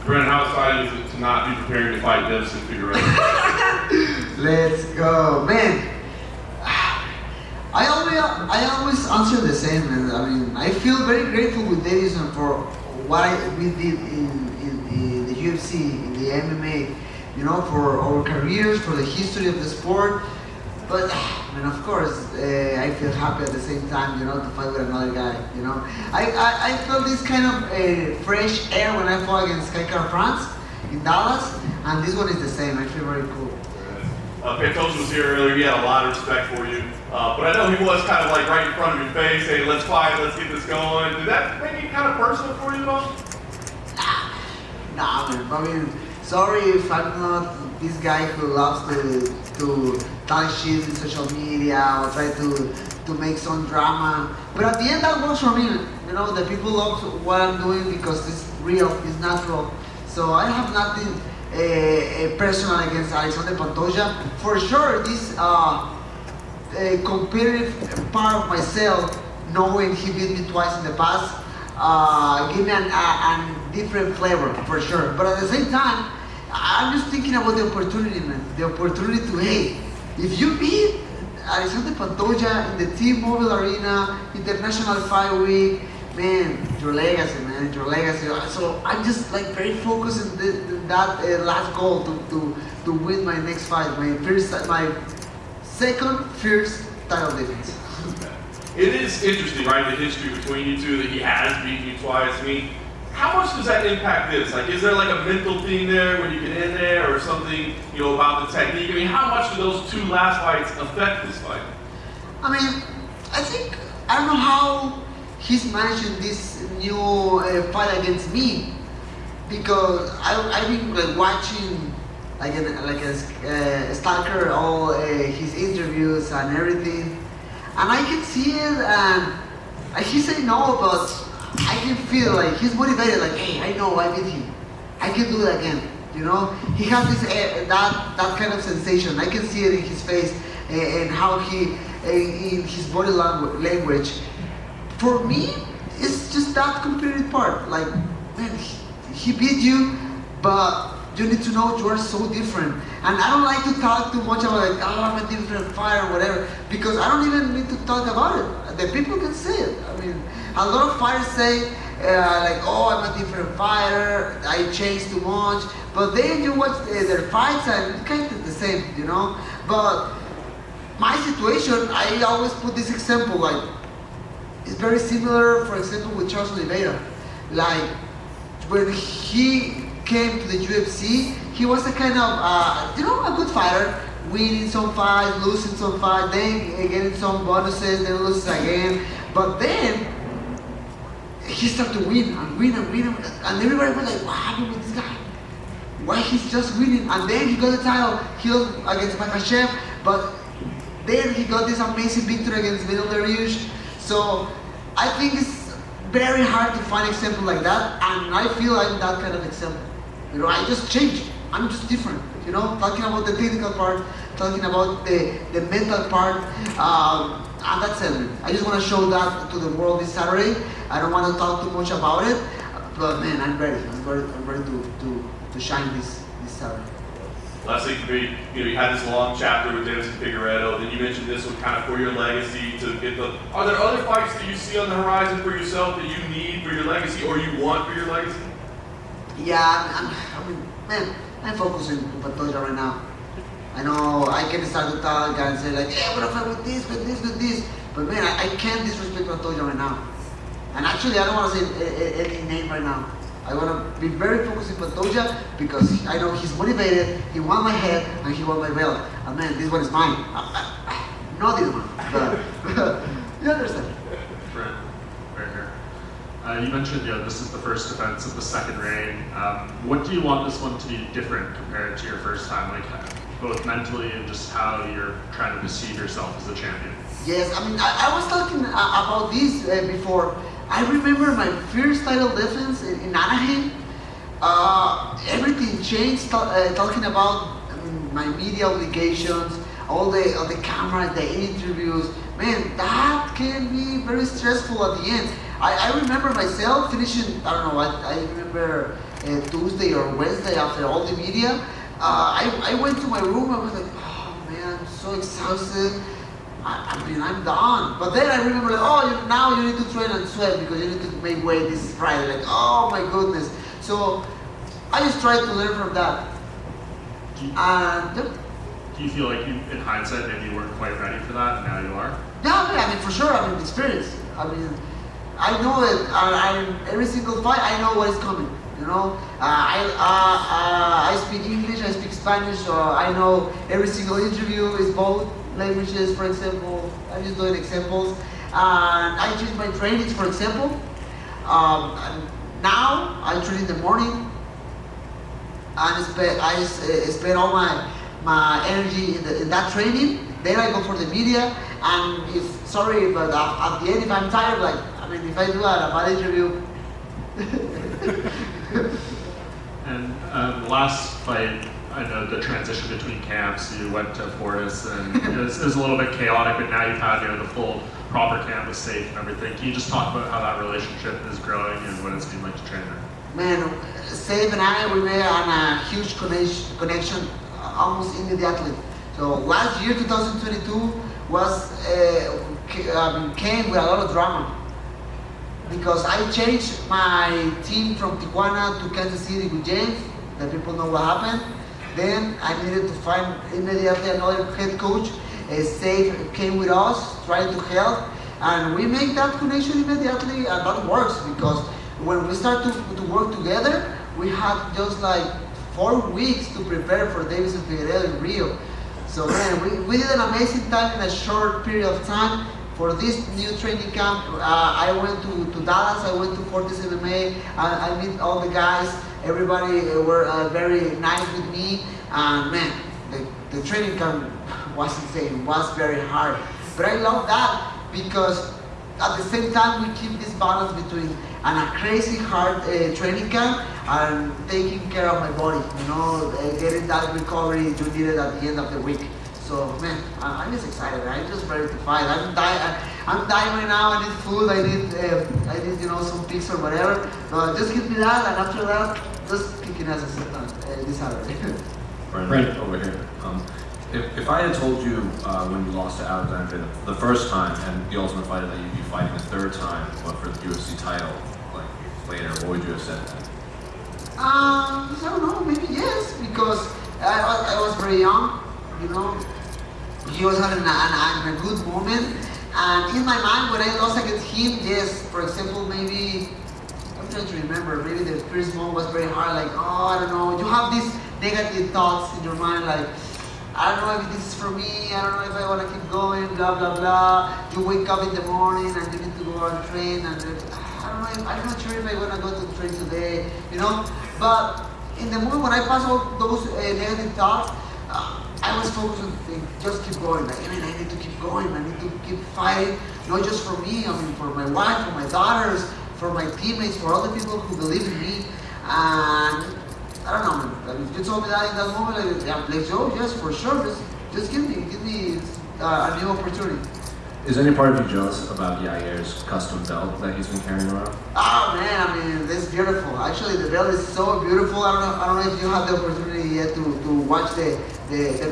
Brandon, how excited is it to not be preparing to fight Davison Figueroa? Let's go, man. I always answer the same, man. I mean, I feel very grateful with Davison for what we did in the UFC, in the MMA, you know, for our careers, for the history of the sport. But, and of course, I feel happy at the same time, you know, to fight with another guy, you know. I felt this kind of fresh air when I fought against Skycar France in Dallas, and this one is the same. I feel very cool. Pantoja was here earlier. He had a lot of respect for you. But I know he was kind of like right in front of your face, hey, let's fight, let's get this going. Did that make it kind of personal for you at all? Nah, man. I mean, sorry if I'm not this guy who loves to talk shit in social media or try to make some drama. But at the end, that works for me. You know, the people love what I'm doing because it's real, it's natural. So I have nothing personal against Alexandre Pantoja. For sure, this competitive part of myself, knowing he beat me twice in the past, give me a different flavor, for sure. But at the same time, I'm just thinking about the opportunity, man. The opportunity to, hey, if you beat Alexandre Pantoja in the T-Mobile Arena, International Fight Week, man, your legacy, man, your legacy. So I'm just like very focused on that last goal to win my next fight, my second first title defense. It is interesting, right, the history between you two, that he has beaten you twice. I mean, how much does that impact this? Like, is there like a mental thing there when you get in there or something, you know, about the technique? I mean, how much do those two last fights affect this fight? I mean, I don't know how he's managing this new fight against me, because I've been like watching like a stalker all his interviews and everything, and I can see it, and he say no, but I can feel like he's motivated. Like, hey, I know I beat him, I can do it again. You know, he has this that kind of sensation. I can see it in his face and how he in his body language. For me, it's just that competitive part. Like, man, he beat you, but you need to know you are so different. And I don't like to talk too much about like, oh, I'm a different fighter or whatever, because I don't even need to talk about it. The people can say it. I mean, a lot of fighters say like, oh, I'm a different fighter, I changed too much. But then you watch their fights and it's kind of the same, you know. But my situation, I always put this example, like, it's very similar, for example, with Charles Oliveira. Like, when he came to the UFC, he was a kind of, you know, a good fighter, winning some fights, losing some fights, then getting some bonuses, then loses again. But then, he started to win and win and win, and everybody was like, what happened with this guy? Why he's just winning? And then he got the title, he was against Makachev, but then he got this amazing victory against Vidal Dariush. So I think it's very hard to find example like that, and I feel I'm that kind of example. You know, I just changed. I'm just different. You know, talking about the technical part, talking about the mental part, and that's it. I just want to show that to the world this Saturday. I don't want to talk too much about it, but man, I'm ready. I'm ready to shine this Saturday. Last thing for me, you know, you had this long chapter with Davison Figueroa, then you mentioned this one kind of for your legacy to get the. Are there other fights that you see on the horizon for yourself that you need for your legacy or you want for your legacy? Yeah, I mean, man, I'm focusing on Pantoja right now. I know I can start to talk and say like, hey, I'm gonna fight with this, but man, I can't disrespect Pantoja right now. And actually, I don't want to say any name right now. I want to be very focused on Pantoja because I know he's motivated, he won my head, and he won my belt. And man, this one is mine. Not this one, but you understand. Right here. You mentioned, this is the first defense of the second reign. What do you want this one to be different compared to your first time, like both mentally and just how you're trying to perceive yourself as a champion? Yes, I mean, I was talking about this before. I remember my first title defense in Anaheim. Everything changed, talking about my media obligations. all the cameras, the interviews. Man, that can be very stressful at the end. I remember myself finishing, I don't know, I remember Tuesday or Wednesday after all the media. I went to my room, I was like, oh man, I'm so exhausted. I mean, I'm done. But then I remember, like, oh, now you need to train and sweat because you need to make weight this Friday. Like, oh my goodness. So I just tried to learn from that. Do you feel like you, in hindsight, maybe you weren't quite ready for that, and now you are? Yeah, I mean, for sure. I mean, experience. I mean, I know it. Every single fight, I know what is coming. You know, I speak English, I speak Spanish, so I know every single interview is both languages. For example, I'm just doing examples. And I change my trainings. For example, and now I train in the morning, and I spend all my energy in that training. Then I go for the media, and but at the end, if I'm tired, like, I mean, if I do a bad interview. And the last fight, I know the transition between camps, you went to Fortis, and it was a little bit chaotic, but now you've had the full proper camp with safe and everything. Can you just talk about how that relationship is growing and what it's been like to train there? Man, Safe and I, we made a huge connection almost immediately. So last year, 2022, came with a lot of drama because I changed my team from Tijuana to Kansas City with James. That people know what happened. Then I needed to find immediately another head coach. Safe came with us, trying to help, and we make that connection immediately, and that works because when we start to work together, we had just like 4 weeks to prepare for Davis and Figueiredo in Rio. So man, we did an amazing time in a short period of time. For this new training camp, I went to Dallas, I went to Fortis MMA, I met all the guys, everybody were very nice with me, and man, the training camp was insane, was very hard. But I love that because at the same time we keep this balance between a crazy hard training camp and taking care of my body, you know, getting that recovery you needed at the end of the week. So man, I'm just excited. I'm just ready to fight. I'm dying right now. I need food. I need some pizza or whatever. But just give me that, and after that, just kicking ass this Saturday. Right over here. If I had told you when you lost to Alexandre the first time and the Ultimate Fighter that you'd be fighting a third time, but for the UFC title, like later, what would you have said then? I don't know. Maybe yes, because I was very young. You know, he was having a good moment, and in my mind, when I lost against him, yes. For example, maybe I'm trying to remember. Maybe the first moment was very hard. Like, oh, I don't know. You have these negative thoughts in your mind, like, I don't know if this is for me. I don't know if I want to keep going. Blah blah blah. You wake up in the morning and you need to go and train, and I don't know. I'm not sure if I want to go to train today. You know, but in the moment when I pass all those negative thoughts. I was focused on just keep going. Like, I mean, I need to keep going. I need to keep fighting, not just for me. I mean, for my wife, for my daughters, for my teammates, for all the people who believe in me. And I don't know, man. Like, if you told me that in that moment, like, yeah, let's go. Yes, for sure. Just give me a new opportunity. Is any part of you jealous about Yair's custom belt that he's been carrying around? Oh man, I mean, it's beautiful. Actually, the belt is so beautiful. I don't know if you have the opportunity yet to watch the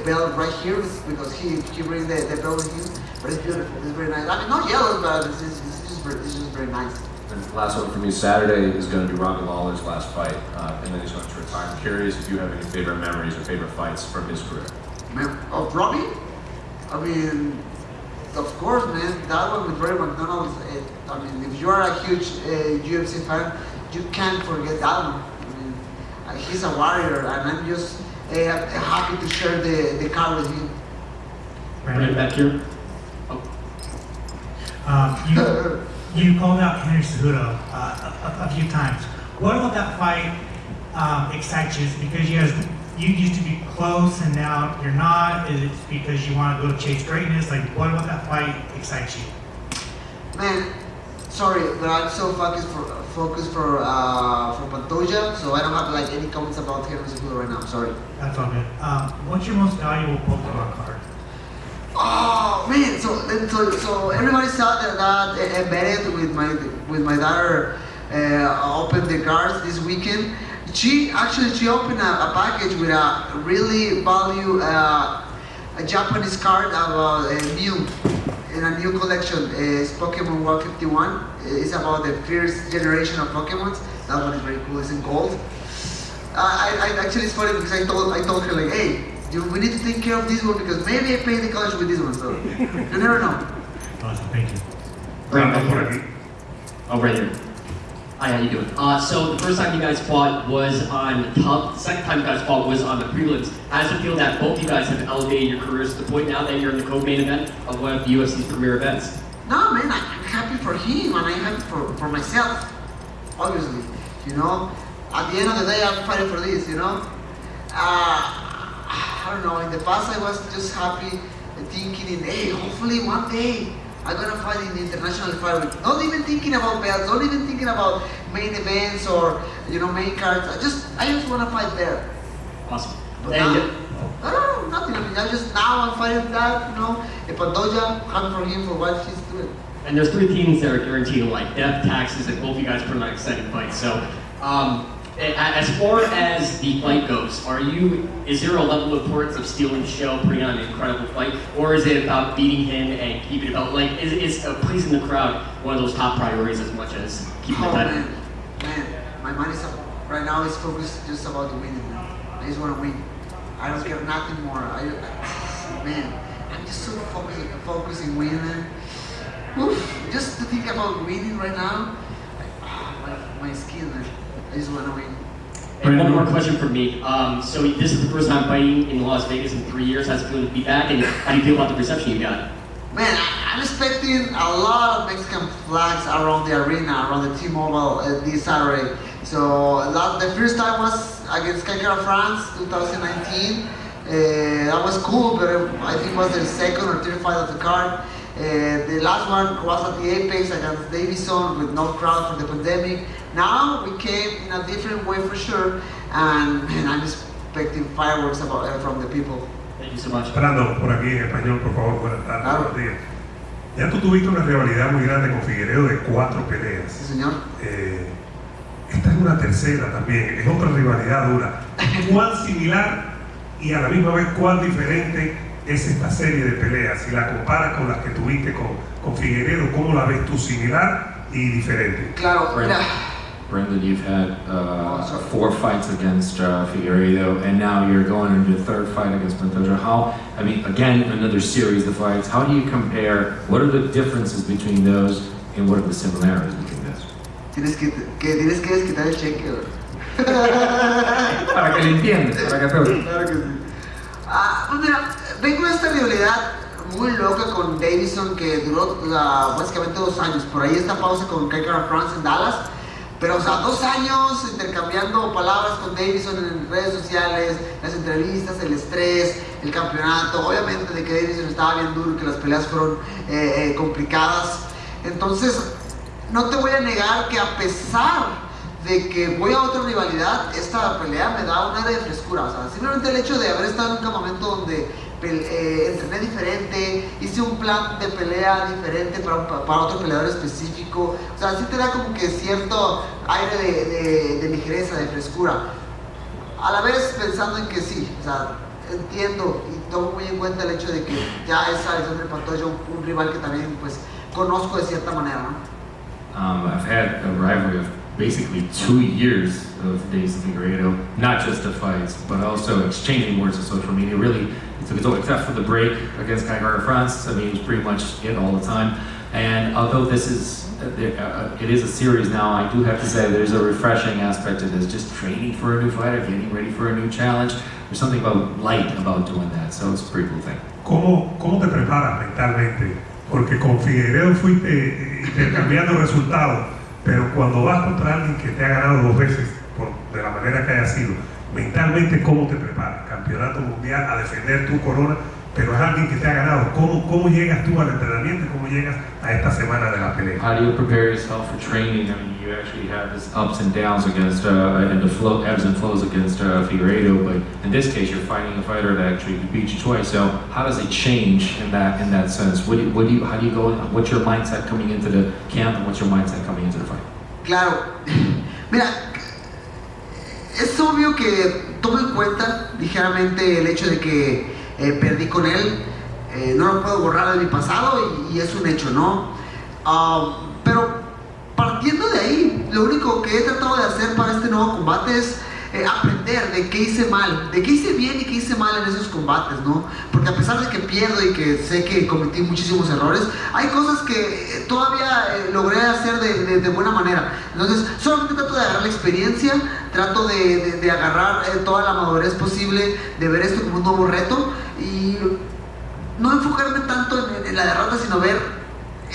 belt right here because he brings the belt with him. But it's beautiful. It's very nice. I mean, not yellow, but it's just very nice. And last one for me, Saturday is going to be Robbie Lawler's last fight, and then he's going to retire. I'm curious if you have any favorite memories or favorite fights from his career. Of Robbie? I mean, of course, man. That one with Ray McDonald. I mean, if you are a huge UFC fan, you can't forget that one. I mean, he's a warrior, and I'm just happy to share the car with him. Right back here. You called out Henry Cejudo a few times. What about that fight excites you? Is it because you used to be close and now you're not? Is it because you want to go chase greatness? Like, what about that fight excites you? Man, sorry, but I'm so focused for Pantoja, so I don't have like any comments about Henry Cejudo right now. Sorry. That's all good. What's your most valuable Pokemon card? Oh man! So everybody saw that embedded with my daughter opened the cards this weekend. She opened a package with a really value a Japanese card about a new collection. It's Pokemon 151. It's about the first generation of Pokemon. That one is very cool. It's in gold. I actually it's funny because I told her like, hey, we need to take care of this one because maybe I pay the college with this one. So you never know. Awesome, thank you. Oh, right here. Hi, how you doing? So the first time you guys fought was on Hub. The second time you guys fought was on the prelims. How does it feel that both you guys have elevated your careers to the point now that you're in the co-main event of one of the UFC's premier events? No, man, I'm happy for him and I'm happy for myself. Obviously, you know. At the end of the day, I'm fighting for this, you know. I don't know. In the past, I was just happy thinking, hey, hopefully one day I'm gonna fight in the international fight week. Not even thinking about belts, not even thinking about main events or main cards. I just wanna fight there. Awesome. But now, I don't know, nothing. I mean, now I'm fighting that, Pantoja, happy for him for what he's doing. And there's three teams that are guaranteed like death, taxes, and both you guys put on an exciting fight. So, as far as the fight goes, is there a level of importance of stealing the show, putting on an incredible fight, or is it about beating him and keeping it about is pleasing the crowd one of those top priorities as much as keeping the title? Man, my mind is right now is focused just about the winning. Man. I just want to win. I don't care nothing more. I'm just so focused in winning. Oof, just to think about winning right now, my skin, man. I just want to win. And one more question from me. So this is the first time fighting in Las Vegas in 3 years. How's it feeling to be back? And how do you feel about the reception you got? Man, I'm expecting a lot of Mexican flags around the arena, around the T-Mobile this Saturday. So the first time was against Kaikara France, 2019. That was cool, but I think it was the second or third fight of the card. The last one was at the Apex against Davison with no crowd for the pandemic. Now we came in a different way for sure, and I'm expecting fireworks from the people. Thank you so much. Brandon, por aquí en español, por favor, buenas tardes. Claro. Buenos días. Ya tú tuviste una rivalidad muy grande con Figueiredo de 4 peleas. Sí, señor. Esta es una tercera también, es otra rivalidad dura. ¿Cuán similar y a la misma vez cuán diferente es esta serie de peleas? Si la comparas con las que tuviste con Figueiredo, ¿cómo la ves tú, similar y diferente? Claro, mira. Brandon, you've had 4 fights against Figueiredo, and now you're going into your 3rd fight against Pantoja. Again, another series of fights. How do you compare? What are the differences between those, and what are the similarities between those? Tienes que desquitar el cheque, güey. Para que le entiendas, para que te... Claro que sí. Pues mira, vengo de esta rivalidad muy loca con Davison que duró básicamente 2 años. Por ahí esta pausa con Kaikara France en Dallas. Pero, 2 años intercambiando palabras con Davison en redes sociales, las entrevistas, el estrés, el campeonato. Obviamente de que Davison estaba bien duro, que las peleas fueron complicadas. Entonces, no te voy a negar que a pesar de que voy a otra rivalidad, esta pelea me da un aire de frescura. Simplemente el hecho de haber estado en un campamento donde entrené diferente, hice un plan de pelea diferente para otro peleador específico. Sí te da como que cierto aire de ligereza, de frescura. A la vez pensando en que sí, entiendo y tomo muy en cuenta el hecho de que ya es Alexandre Pantoja un rival que también pues conozco de cierta manera, ¿no? I've had a rivalry of basically 2 years of Davison Figueiredo, not just the fights, but also exchanging words on social media. Really, it took its all, except for the break against Kaikara France. I mean, it was pretty much it all the time. And although this is, it is a series now, I do have to say there's a refreshing aspect to this. Just training for a new fighter, getting ready for a new challenge. There's something light about doing that, so it's a pretty cool thing. ¿Cómo te preparas mentalmente? Porque con Figueiredo fuiste intercambiando resultados, pero cuando vas contra alguien que te ha ganado 2 veces, de la manera que haya sido, mentalmente, ¿cómo te preparas? Campeonato mundial, a defender tu corona, pero es alguien que te ha ganado. ¿Cómo llegas tú al entrenamiento y cómo llegas a esta semana de la pelea? How do you prepare yourself for training? I mean, you actually have this ups and downs against, and the flow, ebbs and flows against Figueiredo, but in this case, you're fighting a fighter that actually beat you twice. So how does it change in that sense? How do you go? What's your mindset coming into the camp, and what's your mindset coming into the fight? Claro, mira, es obvio que tomo en cuenta ligeramente el hecho de que perdí con él, no lo puedo borrar de mi pasado y es un hecho, ¿no? Pero partiendo de ahí, lo único que he tratado de hacer para este nuevo combate es aprender de qué hice mal, de qué hice bien y qué hice mal en esos combates, ¿no? Porque a pesar de que pierdo y que sé que cometí muchísimos errores, hay cosas que todavía logré hacer de buena manera. Entonces, solamente trato de agarrar la experiencia, trato de agarrar toda la madurez posible, de ver esto como un nuevo reto y no enfocarme tanto en la derrota, sino ver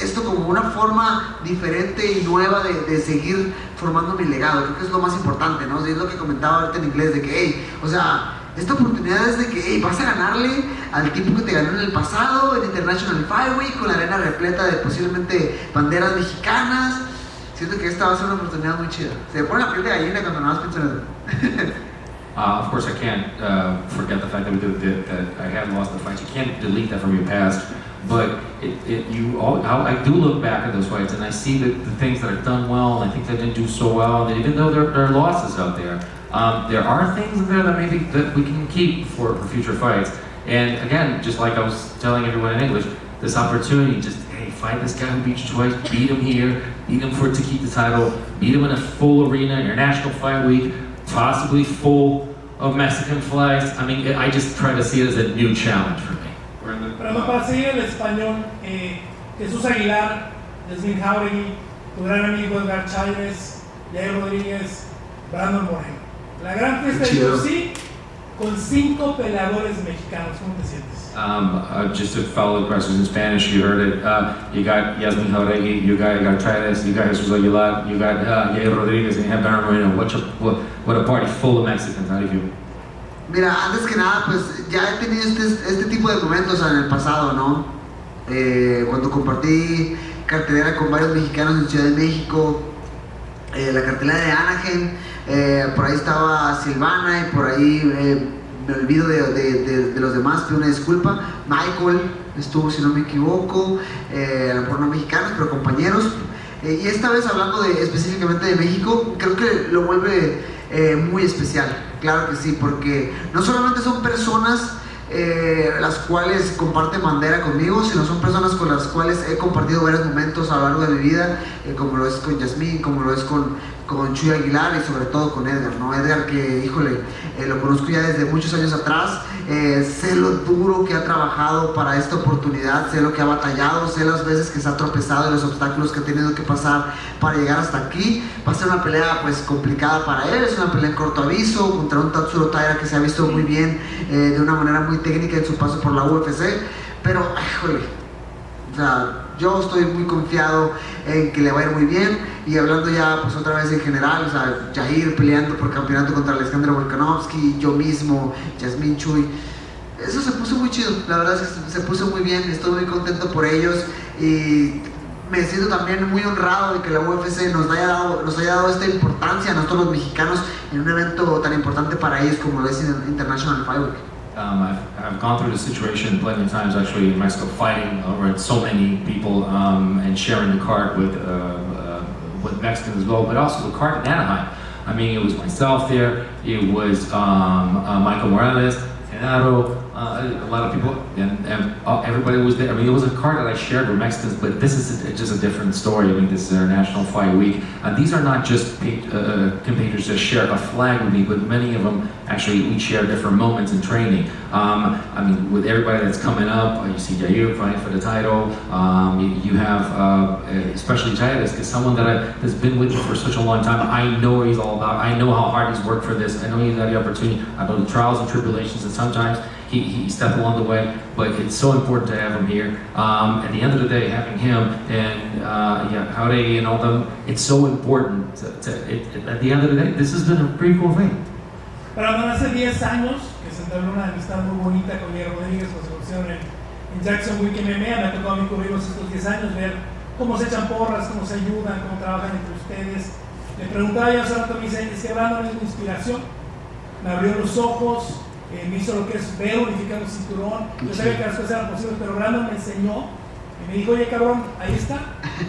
esto como una forma diferente y nueva de seguir formando mi legado. Creo que es lo más importante, ¿no? Es lo que comentaba ahorita en inglés, de que, hey, o sea, esta oportunidad es de que, hey, vas a ganarle al tipo que te ganó en el pasado, en International Fight Week, con la arena repleta de posiblemente banderas mexicanas. Siento que esta va a ser una oportunidad muy chida. Se me pone la piel de gallina cuando nada más pienso en eso. Of course, I can't forget the fact that I had lost the fights. You can't delete that from your past. But I do look back at those fights and I see the things that I've done well, and I think I didn't do so well. And even though there are losses out there are things in there that maybe that we can keep for future fights. And again, just like I was telling everyone in English, this opportunity, just hey, fight this guy who beat you twice, beat him here, beat him to keep the title, beat him in a full arena, International Fight Week, possibly full of Mexican flags. I mean, I just try to see it as a new challenge for me. Pero para seguir el español, Jesús Aguilar, Yasmin Jauregui, tu gran amigo Edgar Chávez, Jair Rodríguez, Brandon Moreno. La gran fiesta de UFC con 5 peleadores mexicanos. ¿Cómo te sientes? Just to follow the questions in Spanish, you heard it. You got Yasmin Jauregui, you got Chávez, you got Jesus Aguilar, you got Jair Rodríguez, and you have Brandon Moreno. What a party full of Mexicans. How do you feel? Mira, antes que nada, pues ya he tenido este tipo de momentos en el pasado, ¿no? Cuando compartí cartelera con varios mexicanos en Ciudad de México, la cartelera de Anaheim, por ahí estaba Silvana y por ahí me olvido de los demás, pido una disculpa. Michael estuvo, si no me equivoco, a lo mejor no mexicanos, pero compañeros. Y esta vez hablando específicamente de México, creo que lo vuelve muy especial, claro que sí, porque no solamente son personas las cuales comparten bandera conmigo, sino son personas con las cuales he compartido varios momentos a lo largo de mi vida, como lo es con Yasmín, como lo es con Chuy Aguilar y sobre todo con Edgar, ¿no? Edgar que, híjole, lo conozco ya desde muchos años atrás, sé lo duro que ha trabajado para esta oportunidad, sé lo que ha batallado, sé las veces que se ha tropezado y los obstáculos que ha tenido que pasar para llegar hasta aquí. Va a ser una pelea pues complicada para él, es una pelea en corto aviso contra un Tatsuro Taira que se ha visto muy bien de una manera muy técnica en su paso por la UFC, pero, híjole, o sea, yo estoy muy confiado en que le va a ir muy bien. Y hablando ya pues otra vez en general, o sea, Jair peleando por campeonato contra Alexandre Volkanovski, yo mismo, Yasmín, Chuy, eso se puso muy chido, la verdad es que se puso muy bien, estoy muy contento por ellos y me siento también muy honrado de que la UFC nos haya dado esta importancia a nosotros los mexicanos en un evento tan importante para ellos como lo es International Fight Week. I've gone through this situation plenty of times actually in Mexico, fighting over so many people and sharing the card with Mexicans as well, but also the card in Anaheim. I mean, it was myself there, it was Michael Morales, Genaro, a lot of people, and everybody was there. I mean, it was a card that I shared with Mexicans, but this is just a different story. I mean, this is International Fight Week. These are not just competitors that share a flag with me, but many of them actually we share different moments in training. I mean, with everybody that's coming up, you see Jair fighting for the title. You have, especially Jair, is someone that's been with me for such a long time. I know what he's all about. I know how hard he's worked for this. I know he's had the opportunity. I know the trials and tribulations, and sometimes he stepped along the way, but it's so important to have him here. At the end of the day, having him and Jauregui and all them, it's so important. At the end of the day, this has been a pretty cool thing. Brandon, hace 10 años que se entabló una amistad muy bonita con Diego Rodríguez, cuando se conocieron en Jacksonville MMA. Me ha tocado a mí cubrirlos estos 10 años, ver cómo se echan porras, cómo se ayudan, cómo trabajan entre ustedes. Le preguntaba yo hace rato, me dice, es que Brandon es mi inspiración. Me abrió los ojos, me hizo lo que es ver unificando el cinturón. Yo sabía que las cosas eran posibles, pero Brandon me enseñó y me dijo, oye cabrón, ahí está,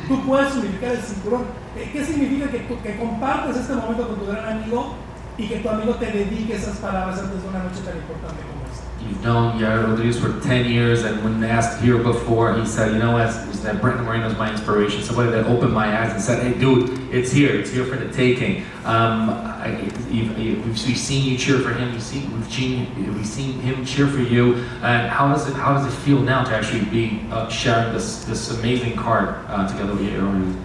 tú puedes unificar el cinturón. ¿Qué significa que compartas este momento con tu gran amigo y que tu amigo te dedique esas palabras antes de una noche tan importante como esta? You've known Yair Rodriguez for 10 years, and when asked here before, he said, you know, that Brandon Moreno is my inspiration, somebody that opened my eyes and said, hey dude, it's here for the taking. We've seen you cheer for him, we've seen him cheer for you, and how does it feel now to actually be sharing this amazing card together with Yair Rodriguez?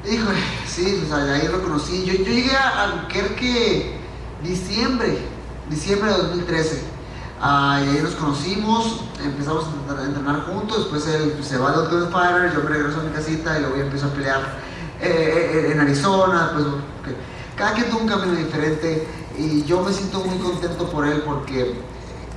Híjole, sí, o sea, ahí lo conocí. Yo llegué a Albuquerque diciembre de 2013. Y ahí nos conocimos, empezamos a entrenar juntos. Después él se va de Ultimate Fighter, yo me regreso a mi casita y luego empiezo a pelear en Arizona. Pues, cada quien tuvo un camino diferente y yo me siento muy contento por él porque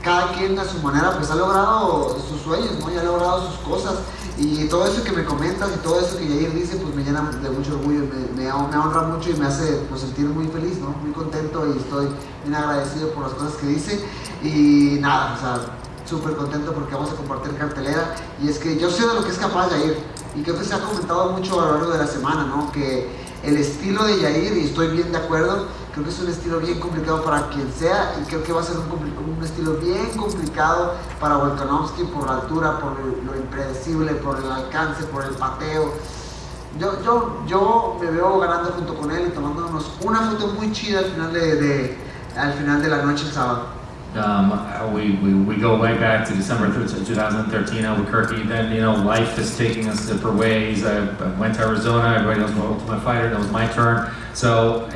cada quien a su manera pues ha logrado sus sueños, ¿no? Y ha logrado sus cosas. Y todo eso que me comentas y todo eso que Yair dice, pues me llena de mucho orgullo, me honra mucho y me hace pues, sentir muy feliz, ¿no? Muy contento y estoy bien agradecido por las cosas que dice. Y nada, o sea, súper contento porque vamos a compartir cartelera. Y es que yo sé de lo que es capaz Yair. Y creo que se ha comentado mucho a lo largo de la semana, ¿no? Que el estilo de Yair, y estoy bien de acuerdo, creo que es un estilo bien complicado para quien sea y creo que va a ser un estilo bien complicado para Volkanovski por la altura, por lo impredecible, por el alcance, por el pateo. Yo me veo ganando junto con él y tomándonos una foto muy chida al final de la noche el sábado. We go right back to December 2013, Albuquerque. Then, you know, life is taking us different ways. I went to Arizona. Everybody knows my Ultimate Fighter. That was my turn. So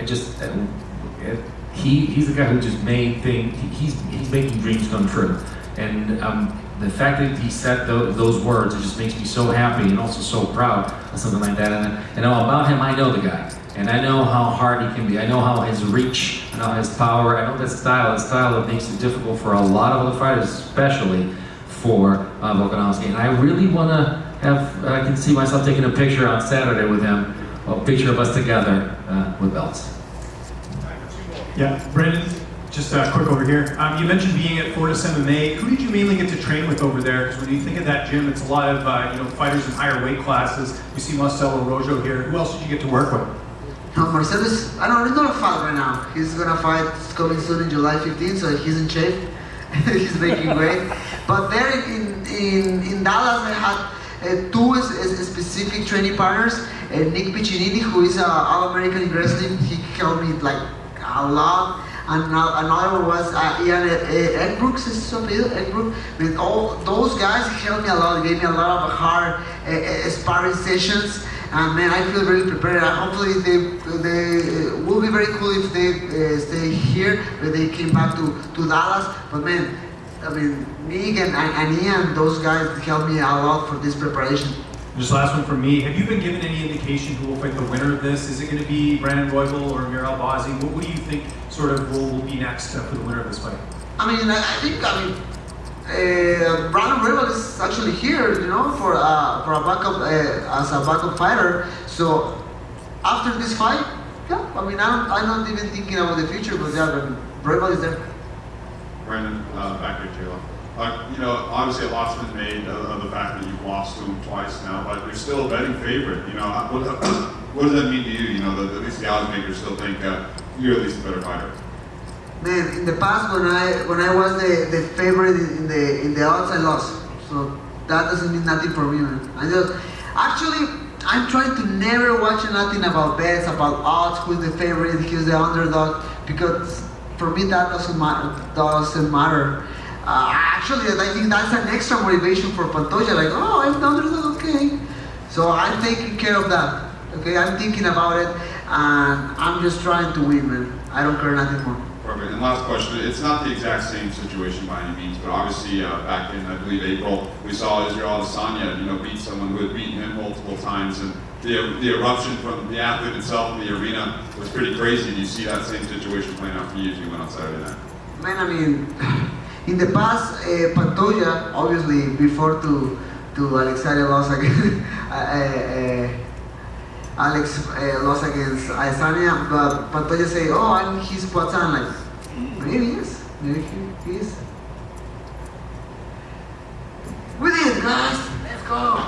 he's the guy who just made things. He's making dreams come true. And the fact that he said those words, it just makes me so happy and also so proud of something like that. And about him, I know the guy. And I know how hard he can be. I know how his reach, I know his power, I know the style that makes it difficult for a lot of other fighters, especially for Volkanovski. And I really want to I can see myself taking a picture on Saturday with him, a picture of us together with belts. Yeah, Brandon, just quick over here. You mentioned being at Fortis MMA. Who did you mainly get to train with over there? Because when you think of that gym, it's a lot of fighters in higher weight classes. We see Marcelo Rojo here. Who else did you get to work with? Marcelo he's not a fight right now. He's gonna fight coming soon in July 15th, so he's in shape. He's making weight. But there in Dallas, I had two specific training partners. Nick Piccinini, who is All-American in wrestling, he helped me like a lot. And another was Ian Eckbrooks, Eckbrook. With all those guys helped me a lot, gave me a lot of hard sparring sessions. And man, I feel really prepared. Hopefully they will be very cool if they stay here, but they came back to Dallas. But man, I mean, Nick and Ian, those guys helped me a lot for this preparation. Just last one from me. Have you been given any indication who will fight the winner of this? Is it going to be Brandon Royval or Amir Albazi? What do you think sort of will be next for the winner of this fight? I think Brandon Royval is actually here, for a backup as a backup fighter. So after this fight, yeah, I'm not even thinking about the future, but yeah, Royval is there. Brandon, back here, Taylor. Obviously a lot's been made of the fact that you've lost to him twice now, but you're still a betting favorite. What does that mean to you? At least the odds makers still think you're at least a better fighter. Man, in the past when I was the favorite in the odds, I lost. So that doesn't mean nothing for me, man. I'm trying to never watch nothing about bets, about odds, who's the favorite, who's the underdog, because for me that doesn't matter. I think that's an extra motivation for Pantoja. Like, oh, I'm the underdog, okay. So I'm taking care of that. Okay, I'm thinking about it, and I'm just trying to win, man. I don't care nothing more. Perfect. And last question, it's not the exact same situation by any means, but obviously back in, I believe, April, we saw Israel Adesanya, beat someone who had beaten him multiple multiple times, and the eruption from the athlete himself in the arena was pretty crazy. Do you see that same situation playing out for you as you went on Saturday night? Man, I mean, in the past, Pantoja, obviously, before to Alexandre lost against Alex lost against Adesanya, but Pantoja say, "Oh, I'm his Poitin." Like, maybe yes, maybe he is. We did it, guys. Let's go.